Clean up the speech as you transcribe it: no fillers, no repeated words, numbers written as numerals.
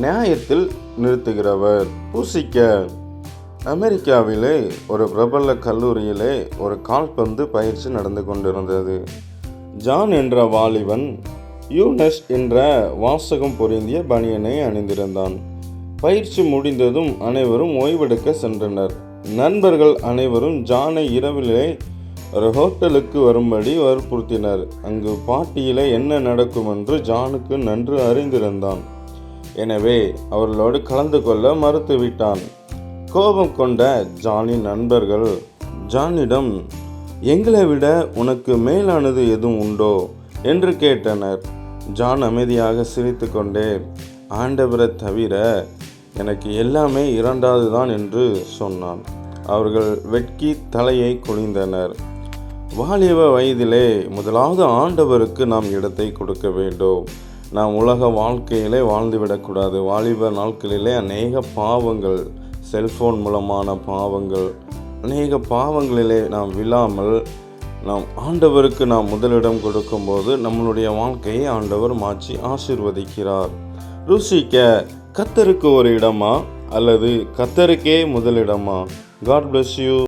நியாயத்தில் நிறுத்துகிறவர். ருசிக்க. அமெரிக்காவிலே ஒரு பிரபல கல்லூரியிலே ஒரு கால்பந்து பயிற்சி நடந்து கொண்டிருந்தது. ஜான் என்ற வாலிபன் யூனஸ் என்ற வாசகம் பொருந்திய பனியனை அணிந்திருந்தான். பயிற்சி முடிந்ததும் அனைவரும் ஓய்வெடுக்க சென்றனர். நண்பர்கள் அனைவரும் ஜானை இரவிலே ஒரு ஹோட்டலுக்கு வரும்படி வற்புறுத்தினர். அங்கு பார்ட்டியிலே என்ன நடக்கும் என்று ஜானுக்கு நன்கு அறிந்திருந்தான். எனவே அவர்களோடு கலந்து கொள்ள மறுத்துவிட்டான். கோபம் கொண்ட ஜானின் நண்பர்கள் ஜானிடம், எங்களை விட உனக்கு மேலானது எதுவும் உண்டோ என்று கேட்டனர். ஜான் அமைதியாக சிரித்து கொண்டே, ஆண்டவரை தவிர எனக்கு எல்லாமே இரண்டாவது தான் என்று சொன்னான். அவர்கள் வெட்கி தலையை குனிந்தனர். வாலிப வயதிலே முதலாவது ஆண்டவருக்கு நாம் இடத்தை கொடுக்க வேண்டும். நாம் உலக வாழ்க்கையிலே வாழ்ந்துவிடக்கூடாது. வாலிப நாட்களிலே அநேக பாவங்கள், செல்போன் மூலமான பாவங்கள், அநேக பாவங்களிலே நாம் விழாமல் நாம் ஆண்டவருக்கு நாம் முதலிடம் கொடுக்கும்போது நம்மளுடைய வாழ்க்கையை ஆண்டவர் மாற்றி ஆசீர்வதிக்கிறார். ருசிக்க. கர்த்தருக்கு ஒரு இடமா அல்லது கர்த்தருக்கே முதலிடமா? God bless you.